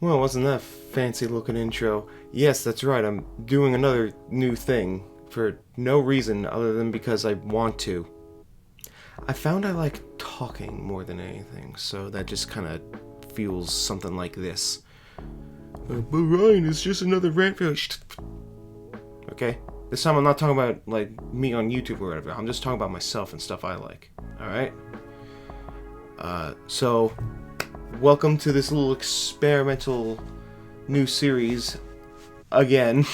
Well, wasn't that a fancy looking intro? Yes, that's right, I'm doing another new thing for no reason other than because I want to. I found I like talking more than anything, so that just kind of feels something like this. But Ryan, it's just another rant video. Okay? This time I'm not talking about, like, me on YouTube or whatever. I'm just talking about myself and stuff I like. Alright? So, welcome to this little experimental new series, again,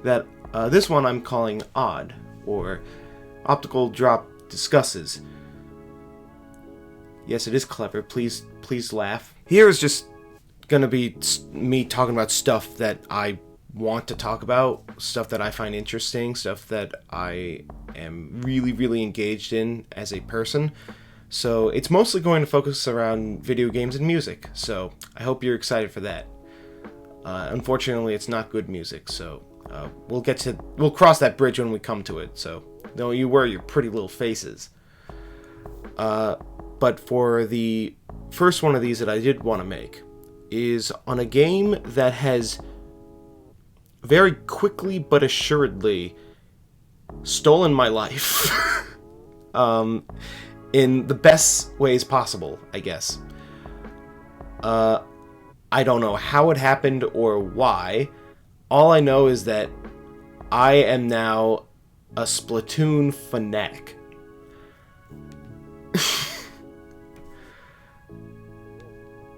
that, this one I'm calling Odd, or Optical Drop Discusses. Yes, it is clever. Please laugh. Here is just gonna be me talking about stuff that I want to talk about, stuff that I find interesting, stuff that I am really engaged in as a person. So it's mostly going to focus around video games and music, so I hope you're excited for that. Unfortunately, it's not good music, so we'll cross that bridge when we come to it, so don't you worry your pretty little faces. But for the first one of these that I did want to make is on a game that has very quickly but assuredly stolen my life. In the best ways possible, I guess. I don't know how it happened or why. All I know is that I am now a Splatoon fanatic.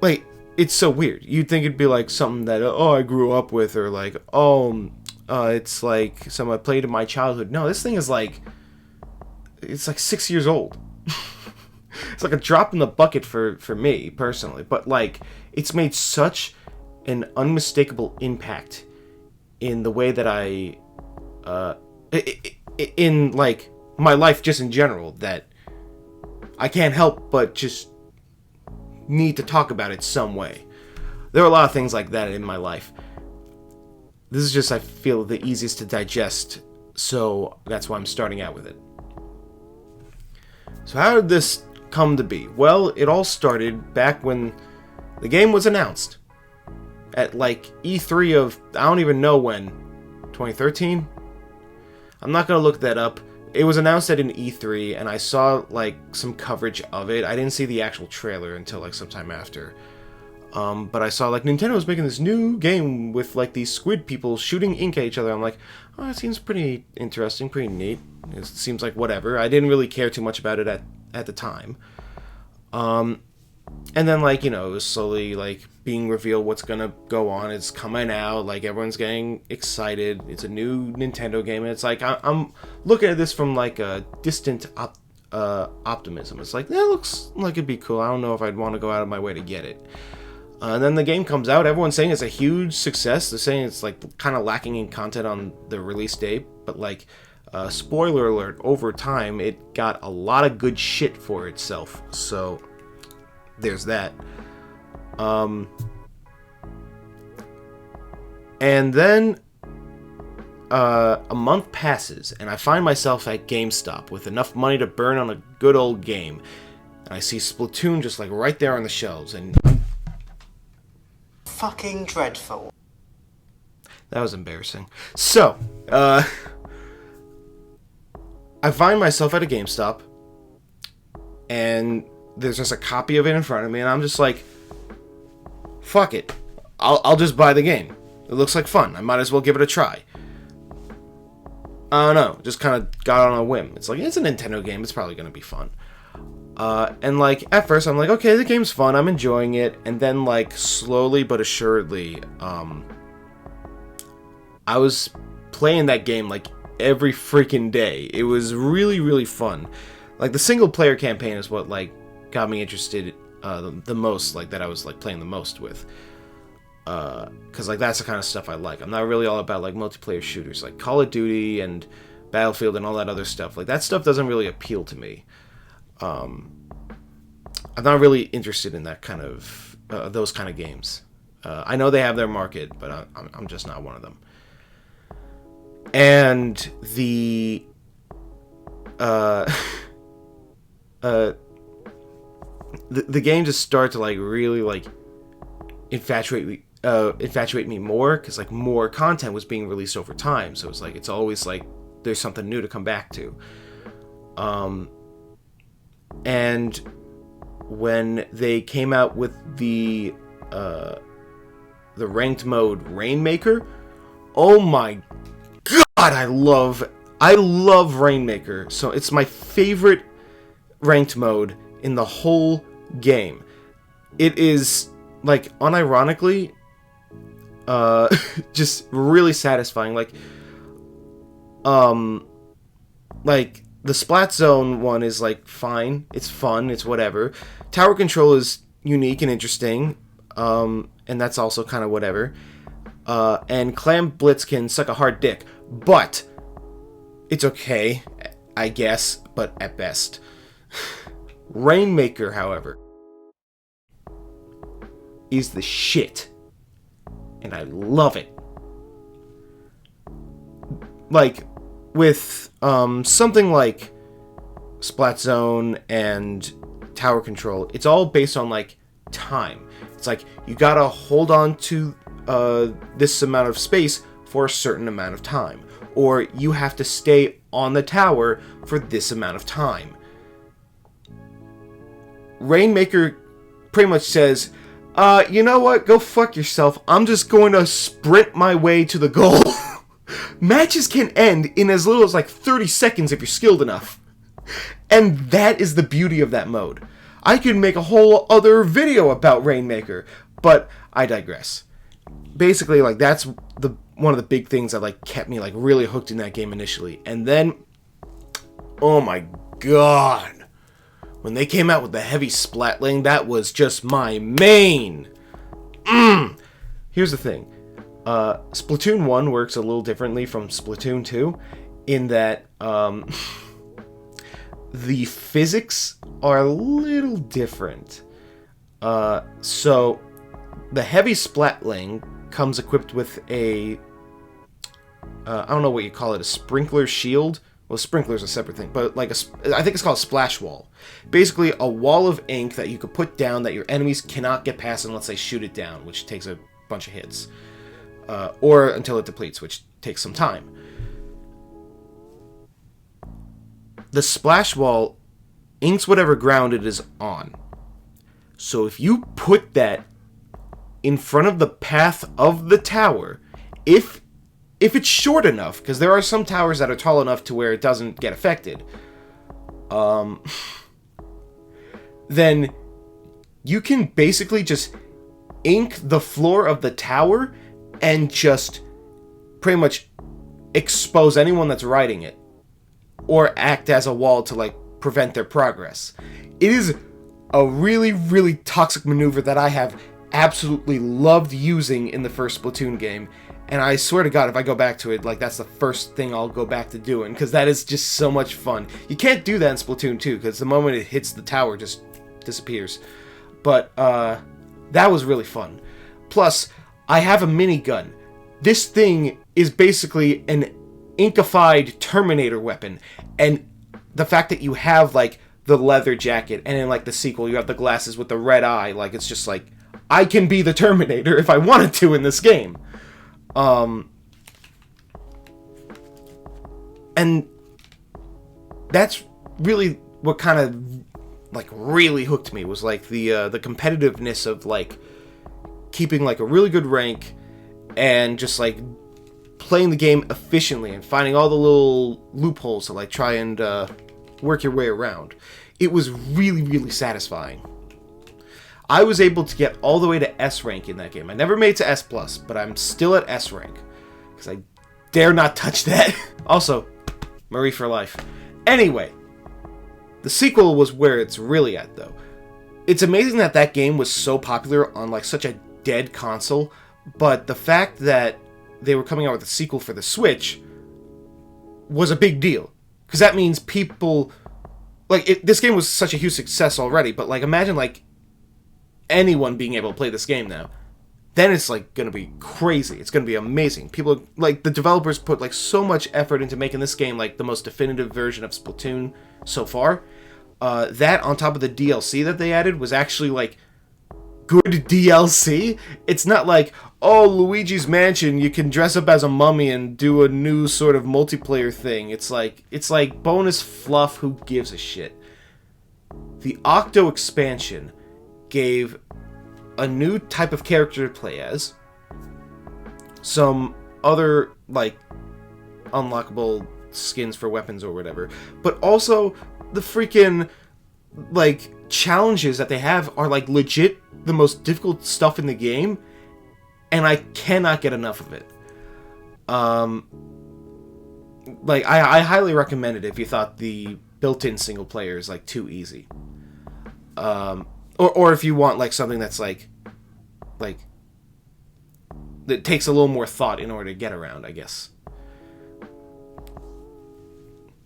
Like, it's so weird. You'd think it'd be like something that, I grew up with, or like, it's like something I played in my childhood. No, this thing is like, it's like 6 years old. It's like a drop in the bucket for me, personally. But, like, it's made such an unmistakable impact in the way that I, in, like, my life just in general, that I can't help but just need to talk about it some way. There are a lot of things like that in my life. This is just, I feel, the easiest to digest, so that's why I'm starting out with it. So how did this come to be? Well, it all started back when the game was announced. At, like, E3 of, I don't even know when, 2013? I'm not gonna look that up. It was announced at an E3, and I saw, like, some coverage of it. I didn't see the actual trailer until, like, sometime after. But I saw, like, Nintendo's making this new game with, like, these squid people shooting ink at each other. I'm like, oh, it seems pretty interesting, pretty neat. It seems like whatever. I didn't really care too much about it at the time. And then, like, you know, it was slowly, like, being revealed what's gonna go on. It's coming out, like, everyone's getting excited. It's a new Nintendo game, and it's like, I'm looking at this from, like, a distant optimism. It's like, that looks like it'd be cool. I don't know if I'd want to go out of my way to get it. And then the game comes out. Everyone's saying it's a huge success. They're saying it's, like, kind of lacking in content on the release date, but, like, spoiler alert, over time, it got a lot of good shit for itself. So there's that. And then a month passes, and I find myself at GameStop with enough money to burn on a good old game. And I see Splatoon just, like, right there on the shelves, and fucking dreadful. That was embarrassing. So, I find myself at a GameStop, and there's just a copy of it in front of me, and I'm just like, fuck it. I'll just buy the game. It looks like fun. I might as well give it a try. I don't know. Just kind of got on a whim. It's like, it's a Nintendo game. It's probably going to be fun. And, like, at first I'm like, okay, the game's fun. I'm enjoying it. And then, like, slowly but assuredly, I was playing that game, like, every freaking day. It was really fun. Like, the single player campaign is what, like, got me interested the most, like, that I was, like, playing the most with. Because, like, that's the kind of stuff I like. I'm not really all about, like, multiplayer shooters, like Call of Duty and Battlefield and all that other stuff. Like, that stuff doesn't really appeal to me. I'm not really interested in that kind of, those kind of games. I know they have their market, but I'm just not one of them. And the game just started to, like, really, like, infatuate me more, because like more content was being released over time, so it's like it's always like there's something new to come back to. And when they came out with the ranked mode Rainmaker, oh my god, I love Rainmaker. So it's my favorite ranked mode in the whole game. It is like unironically just really satisfying. Like the Splat Zone one is like fine, it's fun, it's whatever. Tower control is unique and interesting, and that's also kind of whatever. And Clam Blitz can suck a hard dick, but it's okay, I guess, but at best. Rainmaker, however, is the shit, and I love it. Like, with something like Splat Zone and Tower Control, it's all based on like time. It's like you gotta hold on to this amount of space for a certain amount of time, or you have to stay on the tower for this amount of time. Rainmaker pretty much says, you know what, go fuck yourself, I'm just going to sprint my way to the goal. Matches can end in as little as like 30 seconds if you're skilled enough. And that is the beauty of that mode. I could make a whole other video about Rainmaker, but I digress. Basically, like, that's one of the big things that like kept me like really hooked in that game initially. And then, oh my god, when they came out with the heavy splatling, that was just my main. Here's the thing. Splatoon 1 works a little differently from Splatoon 2 in that the physics are a little different. So the heavy splatling comes equipped with a I don't know what you call it, a sprinkler shield. Well, sprinkler's a separate thing, but like I think it's called a splash wall. Basically a wall of ink that you could put down that your enemies cannot get past unless they shoot it down, which takes a bunch of hits. Or until it depletes, which takes some time. The splash wall inks whatever ground it is on. So if you put that in front of the path of the tower, if it's short enough, because there are some towers that are tall enough to where it doesn't get affected, then you can basically just ink the floor of the tower and just pretty much expose anyone that's riding it, or act as a wall to like prevent their progress. It is a really, really toxic maneuver that I have absolutely loved using in the first Splatoon game, and I swear to God, if I go back to it, like, that's the first thing I'll go back to doing, because that is just so much fun. You can't do that in Splatoon 2, because the moment it hits the tower, it just disappears. But that was really fun. Plus, I have a minigun. This thing is basically an inkified Terminator weapon, and the fact that you have like the leather jacket, and in like the sequel you have the glasses with the red eye, like, it's just like, I can be the Terminator if I wanted to in this game. And that's really what kind of like really hooked me, was like the competitiveness of like keeping like a really good rank and just like playing the game efficiently and finding all the little loopholes to like try and work your way around. It was really, really satisfying. I was able to get all the way to S rank in that game. I never made it to S+, but I'm still at S rank, because I dare not touch that. Also, Marie for life. Anyway, the sequel was where it's really at, though. It's amazing that that game was so popular on like such a dead console, but the fact that they were coming out with a sequel for the Switch was a big deal, because that means people like this game was such a huge success already, but like imagine like anyone being able to play this game now. Then it's like gonna be crazy. It's gonna be amazing. People, like, the developers put like so much effort into making this game like the most definitive version of Splatoon so far. That on top of the DLC that they added was actually like good DLC. It's not like, oh, Luigi's Mansion, you can dress up as a mummy and do a new sort of multiplayer thing. It's like bonus fluff. Who gives a shit? The Octo expansion gave a new type of character to play as, some other like unlockable skins for weapons or whatever, but also the freaking like challenges that they have are like legit the most difficult stuff in the game, and I cannot get enough of it. Like I highly recommend it if you thought the built-in single player is like too easy. Or if you want like something that's like that takes a little more thought in order to get around, I guess.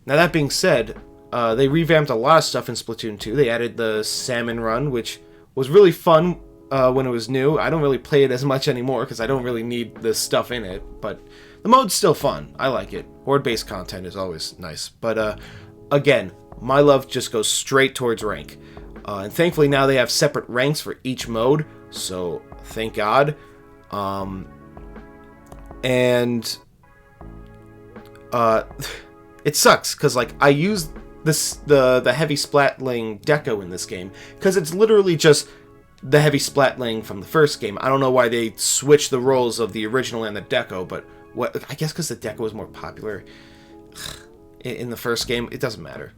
Now that being said, they revamped a lot of stuff in Splatoon 2. They added the Salmon Run, which was really fun when it was new. I don't really play it as much anymore because I don't really need the stuff in it, but the mode's still fun. I like it. Horde-based content is always nice. But again, my love just goes straight towards rank. And thankfully now they have separate ranks for each mode, so thank God. It sucks because like I use the heavy splatling deco in this game because it's literally just the heavy splatling from the first game. I don't know why they switched the roles of the original and the deco, but I guess because the deco was more popular in the first game. It doesn't matter.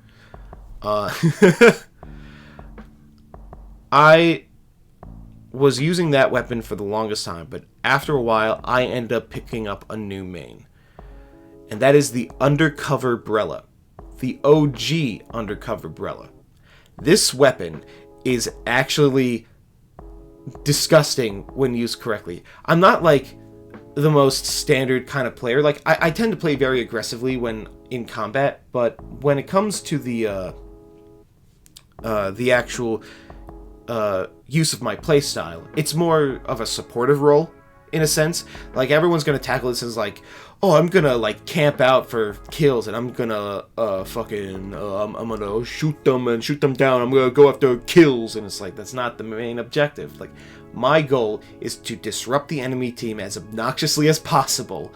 I was using that weapon for the longest time, but after a while, I ended up picking up a new main. And that is the Undercover Brella. The OG Undercover Brella. This weapon is actually disgusting when used correctly. I'm not like the most standard kind of player. Like I tend to play very aggressively when in combat, but when it comes to the actual use of my playstyle, it's more of a supportive role in a sense. Like everyone's gonna tackle this as like, oh, I'm gonna like camp out for kills and I'm gonna I'm gonna shoot them down. I'm gonna go after kills, and it's like that's not the main objective. Like my goal is to disrupt the enemy team as obnoxiously as possible,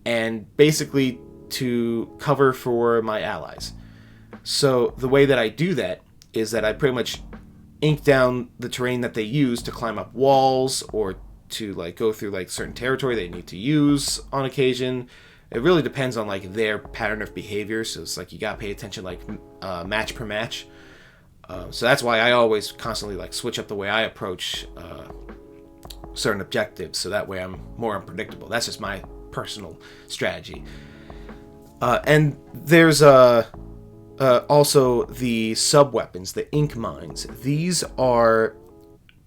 and basically to cover for my allies. So the way that I do that is that I pretty much ink down the terrain that they use to climb up walls or to like go through like certain territory they need to use on occasion. It really depends on like their pattern of behavior, so it's like you gotta pay attention like match per match. So that's why I always constantly like switch up the way I approach certain objectives, so that way I'm more unpredictable. That's just my personal strategy. And there's also the sub-weapons, the ink mines. These are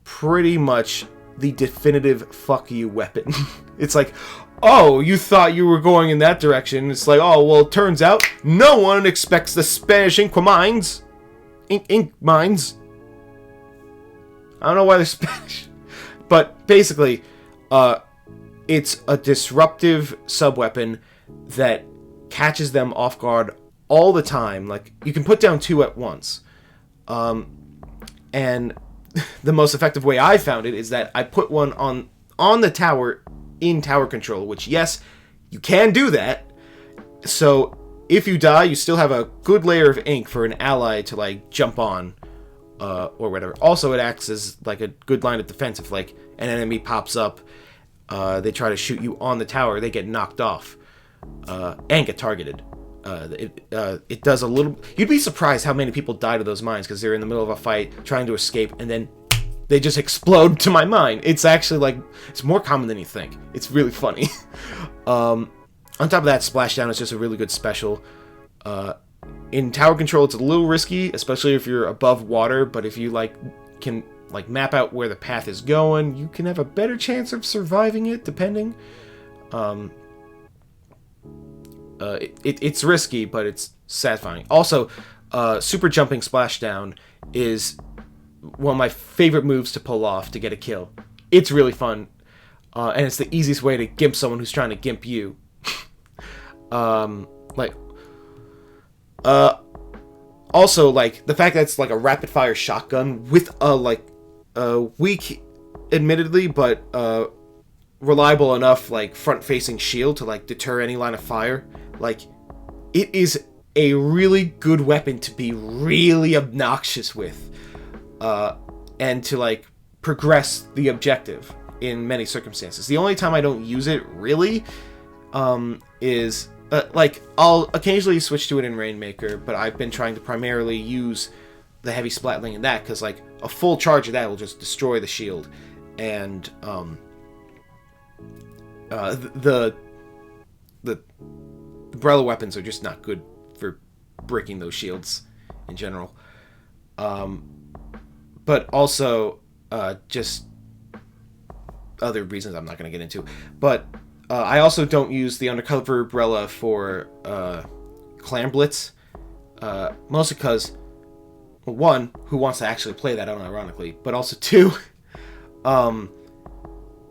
pretty much the definitive fuck you weapon. It's like, oh, you thought you were going in that direction. It's like, oh, well, it turns out no one expects the Spanish ink mines. Ink mines. I don't know why they're Spanish. But basically, it's a disruptive sub-weapon that catches them off guard all the time. Like, you can put down two at once. And the most effective way I found it is that I put one on the tower in tower control, which, yes, you can do that. So if you die, you still have a good layer of ink for an ally to like jump on or whatever. Also, it acts as like a good line of defense. If like an enemy pops up, they try to shoot you on the tower, they get knocked off and get targeted. It does a little... You'd be surprised how many people die to those mines because they're in the middle of a fight trying to escape and then they just explode to my mine. It's actually like... It's more common than you think. It's really funny. On top of that, Splashdown is just a really good special. In tower control, it's a little risky, especially if you're above water, but if you like can like map out where the path is going, you can have a better chance of surviving it, depending. It's risky, but it's satisfying. Also, super jumping splashdown is one of my favorite moves to pull off to get a kill. It's really fun, and it's the easiest way to gimp someone who's trying to gimp you. Also, like, the fact that it's like a rapid fire shotgun with a weak admittedly, but reliable enough, like, front-facing shield to, like, deter any line of fire. Like, it is a really good weapon to be really obnoxious with, and to, like, progress the objective in many circumstances. The only time I don't use it, really, is, like, I'll occasionally switch to it in Rainmaker, but I've been trying to primarily use the heavy splatling in that, because, like, a full charge of that will just destroy the shield, and, the umbrella weapons are just not good for breaking those shields in general. But also, just other reasons I'm not going to get into. But I also don't use the undercover umbrella for Clan Blitz, mostly because, well, one, who wants to actually play that unironically, but also two,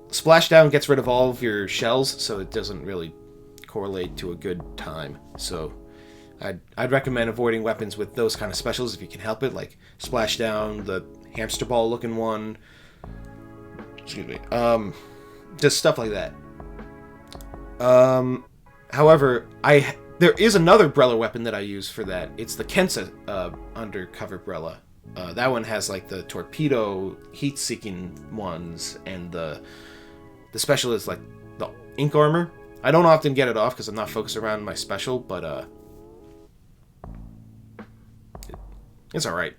Splashdown gets rid of all of your shells, so it doesn't really correlate to a good time. So I'd recommend avoiding weapons with those kind of specials if you can help it, like Splashdown, the hamster ball looking one, excuse me, just stuff like that. However, there is another umbrella weapon that I use for that. It's the Kensa undercover umbrella. That one has, like, the torpedo heat-seeking ones, and the special is, like, the ink armor. I don't often get it off because I'm not focused around my special, but it's alright.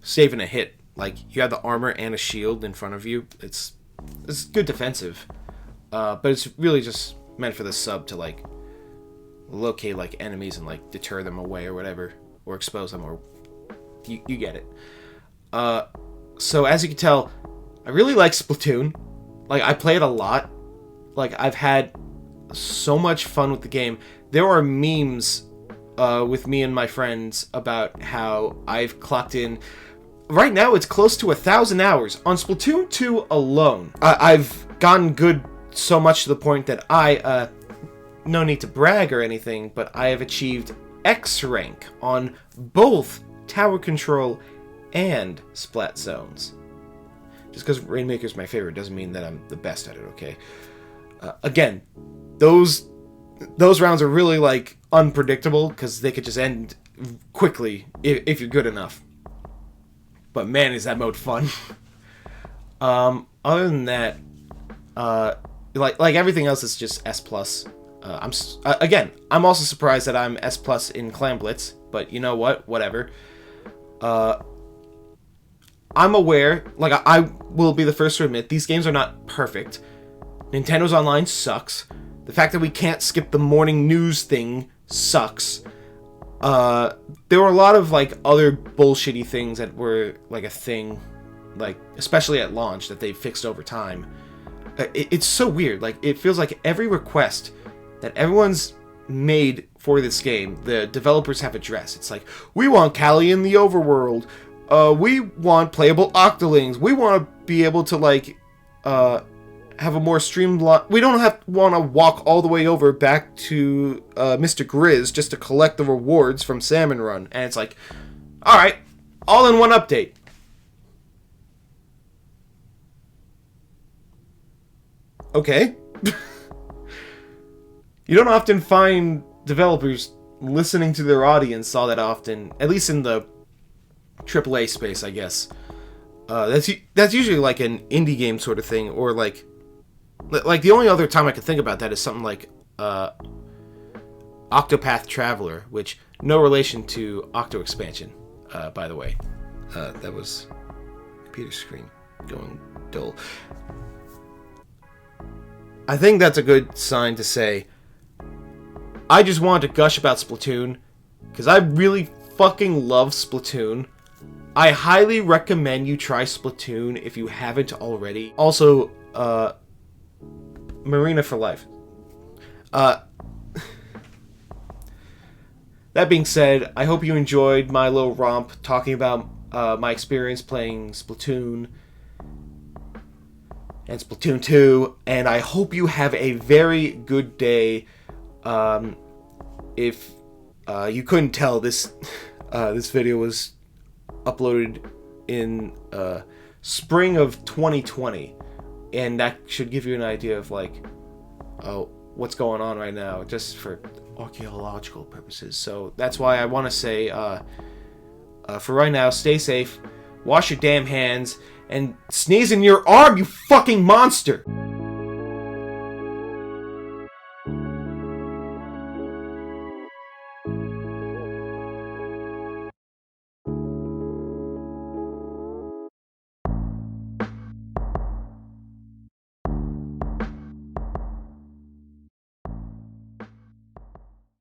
Saving a hit. Like, you have the armor and a shield in front of you. It's good defensive. But it's really just meant for the sub to, like, locate, like, enemies and, like, deter them away or whatever. Or expose them, or you get it. So as you can tell, I really like Splatoon. Like, I play it a lot. Like, I've had so much fun with the game. There are memes with me and my friends about how I've clocked in. Right now, it's close to 1,000 hours on Splatoon 2 alone. I've gotten good so much to the point that no need to brag or anything, but I have achieved X rank on both Tower Control and Splat Zones. Just because Rainmaker's my favorite doesn't mean that I'm the best at it, okay? Again, those rounds are really, like, unpredictable, because they could just end quickly if you're good enough. But man, is that mode fun. Other than that, like everything else is just S+. I'm also surprised that I'm S+ in Clan Blitz, but you know what? Whatever. I'm aware, like, I will be the first to admit, these games are not perfect. Nintendo's Online sucks. The fact that we can't skip the morning news thing sucks. There were a lot of, like, other bullshitty things that were, like, a thing, like, especially at launch, that they fixed over time. It's so weird. Like, it feels like every request that everyone's made for this game, the developers have addressed. It's like, we want Callie in the overworld. We want playable Octolings. We want to be able to, like, have a more streamlined... We don't want to walk all the way over back to Mr. Grizz just to collect the rewards from Salmon Run. And it's like, alright, all in one update. Okay. You don't often find developers listening to their audience all that often, at least in the AAA space, I guess. That's usually like an indie game sort of thing, or like the only other time I could think about that is something like Octopath Traveler, which no relation to Octo Expansion, by the way. That was computer screen going dull. I think that's a good sign to say, I just wanted to gush about Splatoon, because I really fucking love Splatoon. I highly recommend you try Splatoon if you haven't already. Also, Marina for life. That being said, I hope you enjoyed my little romp talking about my experience playing Splatoon and Splatoon 2, and I hope you have a very good day. If you couldn't tell, this video was uploaded in spring of 2020. And that should give you an idea of, like, oh, what's going on right now, just for archaeological purposes. So that's why I want to say, for right now, stay safe, wash your damn hands, and sneeze in your arm, you fucking monster!